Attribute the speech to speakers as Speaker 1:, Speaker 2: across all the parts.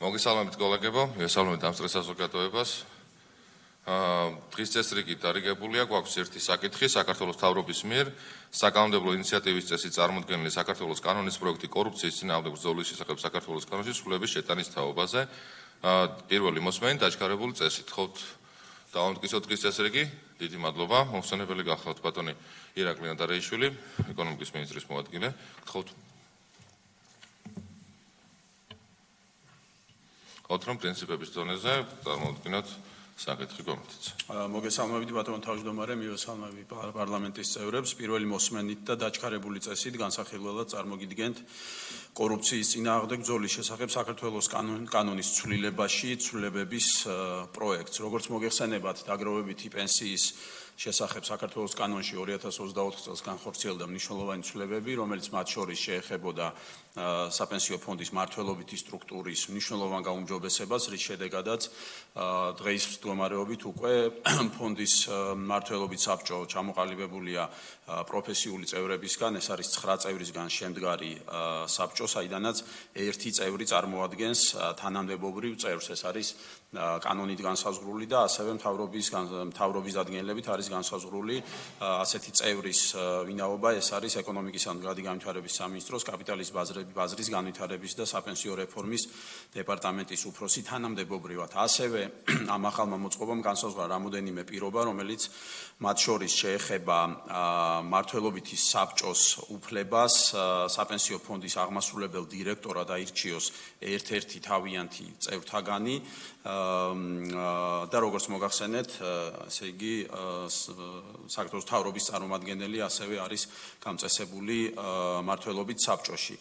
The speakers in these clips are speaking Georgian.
Speaker 1: მოგესალმებით კოლეგებო, მოგესალმებით ამ წრეს საზოგადოებას. დღის წესრიგი დარიგებულია, გვაქვს ერთი საკითხი საქართველოს მთავრობის მიერ საკანონმდებლო ინიციატივის წესი წარმოდგენილი საქართველოს კანონის პროექტი კორუფციის წინააღმდეგ ბრძოლის შესახებ საქართველოს კანონში სრულების შეტანის თაობაზე. პირველი მოსმენი დაჩქარებული წესით. ხოთ დავამტკიცოთ დღის წესრიგი. დიდი მადლობა. მომხსენებელი გახლავთ ბატონი ირაკლი ნატარეიშვილი, ეკონომიკის მინისტრის მოადგილე. გთხოვთ. ოთხრომ პრინციპების დონეზე წარმოვიდგინოთ საკითხი კომიტეტს.
Speaker 2: მოგესალმებით ბატონო თავმჯდომარე, მივესალმები პარლამენტის წევრებს. პირველი მოსმენით და დაჩქარებული წესით განსახილველად წარმოგიდგენთ კორუფციის წინააღმდეგ ბრძოლის შესახებ საქართველოს კანონის ცვლილებების პროექტს. როგორც მოგეხსენებათ, დაგროვებითი პენსიის შესახებ საქართველოს კანონში 2024 წელს განხორციელდა მნიშვნელოვანი ცვლილებები, რომელიც მათ შორის შეეხებოდა საპენსიო ფონდის მმართველობითი სტრუქტურის მნიშვნელოვან გაუმჯობესებას, რის შედეგადაც დღეის მდგომარეობით უკვე ფონდის მმართველობით საბჭო ჩამოყალიბებულია პროფესიული წევრებისგან, ეს არის 9 წევრისგან შემდგარი საბჭო, საიდანაც ერთი წევრი წარმოადგენს თანამდებობრივ წევრს, ეს არის კანონით განსაზღვრული და ასევე მთავრობის დადგენილებით არის განსაზღვრული ასეთი წევრის ვინაობა, ეს არის ეკონომიკის ან განვითარების სამინისტროს კაპიტალის ბაზრის განვითარების და საპენსიო რეფორმის დეპარტამენტის უფროსი თანამდებობრივად. ასევე ამ ახალმა მოწყობამ განსაზღვრა რამოდენიმე პირობა, რომელიც მათ შორის შეეხება მმართველობითი საბჭოს უფლებას საპენსიო ფონდის აღმასრულებელ დირექტორად აირჩიოს ერთ-ერთი თავიანთი წევრთაგანი და როგორც მოგახსენეთ, ესე იგი საქართველოს მთავრობის წარმომადგენელი ასევე არის გამწესებული მმართველობით საბჭოში.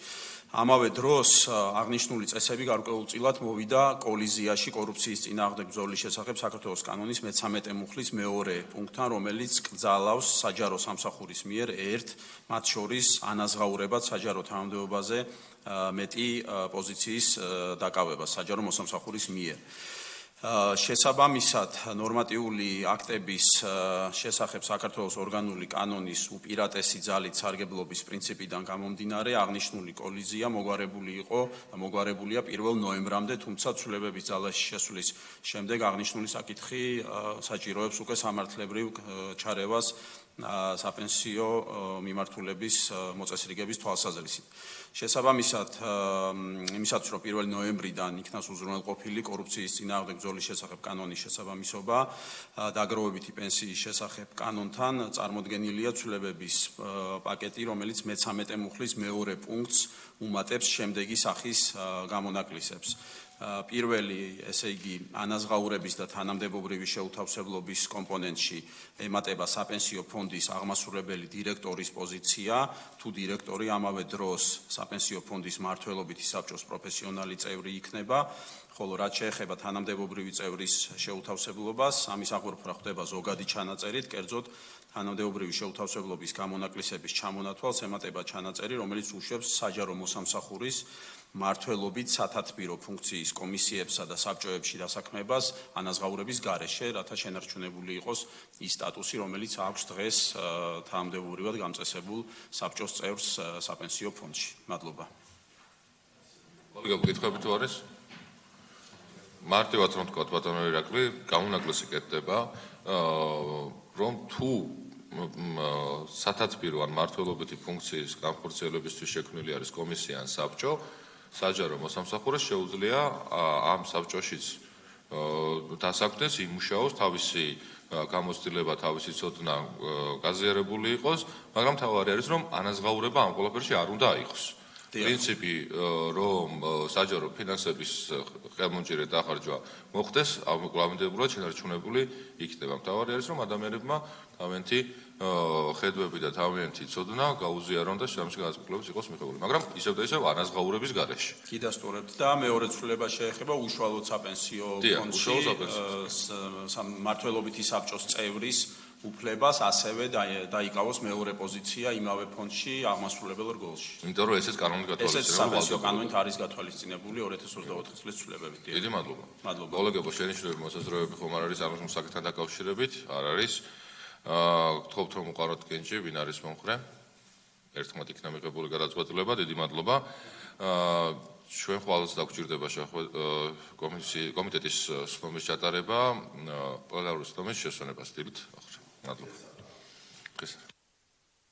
Speaker 2: ამავე დროს აღნიშნული წესები გარკვეულწილად მოვიდა კოლიზიაში კორუფციის წინააღმდეგ ბრძოლის შესახებ საქართველოს კანონის მე-13 მუხლის მეორე პუნქტთან, რომელიც კრძალავს საჯარო სამსახურის მიერ მათ შორის ანაზღაურებად საჯარო თანამდებობაზე მეტი პოზიციის დაკავებას საჯარო მოსამსახურის მიერ. შესაბამისად ნორმატიული აქტების შესახებ საქართველოს ორგანული კანონის უპირატესი ძალით სარგებლობის პრინციპიდან გამომდინარე აღნიშნული კოლიზია მოგვარებულია 1 ნოემბრამდე, თუმცა ცვლილებების ძალაში შესვლის შემდეგ აღნიშნული საკითხი საჭიროებს უკვე სამართლებრივ ჩარევას საპენსიო მიმართულების მოწესრიგების თვალსაზრისით. შესაბამისად, იმისათვის რომ 1 ნოემბრიდან იქნას უზრუნველყოფილი კორუფციის წინააღმდეგ ბრძოლის შესახებ კანონის შესაბამისობა, დაგროვებითი პენსიის შესახებ კანონთან წარმოდგენილია ცვლილებების პაკეტი, რომელიც მე-13 მუხლის მეორე პუნქტს უმატებს შემდეგი სახის გამონაკლისებს. პირველი, ესე იგი, ანაზღაურების და თანამდებობრივი შეუთავსებლობის კომპონენტში ემატება საპენსიო ფონდის აღმასრულებელი დირექტორის პოზიცია, თუ დირექტორი ამავე დროს საპენსიო ფონდის მმართველობითი საბჭოს პროფესიონალი წევრი იქნება, ხოლო რაც შეეხება თანამდებობრივი წევრის შეუთავსებლობას, ამის აღურფრა ხდება ზოგადი ჩანაწერით, კერძოდ თანამდებობრივი შეუთავსებლობის გამონაკლისების ჩამონათვალს ემატება ჩანაწერი, რომელიც უშვებს საჯარო მოსამსახურის მმართველობით სათათბირო ფუნქციის კომისიებსა და საბჭოებში დასაქმებას ანაზღაურების გარეშე, რათა შენარჩუნებული იყოს ის სტატუსი, რომელიც აქვს დღეს თანამდებობრივად გამწესებულ საბჭოს წევრს საპენსიო ფონდში. მადლობა.
Speaker 1: კოლეგო, კითხვები თუ არის? მარტივად რომ თქვა ბატონო ირაკლი, გამონაკლისი კეთდება, რომ თუ სათათბირო ან მმართველობითი ფუნქციის განხორციელებისთვის შექმნილი არის კომისია ან საბჭო, საჯარო მოსამსახურეს შეუძლია ამ საბჭოშიც დასაქმდეს, იმუშაოს, თავისი გამოცდილება, თავისი ცოდნა გაზიარებული იყოს, მაგრამ თავარი არის, რომ ანაზღაურება ამ ყველაფერში არ უნდა იყოს. პრინციპი, რომ საჯარო ფინანსების ხელმონჭირე დახარჯვა მოხდეს, ამოკლავდებურად შენარჩუნებული იქნება. თავარი არის, რომ ადამიანებმა თავიანთი ხედვები და თავიანთი ცოდნა გაუზიარონ და შემდგომში განსაკუთრებით იყოს მიღებული, მაგრამ ისევ და ისევ ანაზღაურების გარეშე.
Speaker 2: კიდასტურებთ და მეორე ცვლილება შეეხება უშუალოდ საპენსიო ფონდში მმართველობითი საბჭოს წევრის უფლებას, ასევე დაიკავოს მეორე პოზიცია იმავე ფონდში აღმასრულებელ რგოლში.
Speaker 1: იმიტომ რომ ესეც კანონით გათვალისწინებული.
Speaker 2: ესეც საპენსიო კანონით არის გათვალისწინებული 2024 წლის ცვლილებებით.
Speaker 1: დიდი მადლობა. კოლეგებო, შენიშვნები, მოსაზრებები ხომ არ არის ამ საკითხთან დაკავშირებით? არ არის. გთხოვთ რომ უყაროთ კენჭი, ვინ არის მომხრე? ერთმანეთ იქნა მიღებული გადაწყვეტილება, დიდი მადლობა. ჩვენ ხვალს დაგვჭირდება კომიტეტის სხდომის ჩატარება პლენარული სხდომის შესვენებას დილით. მადლობა.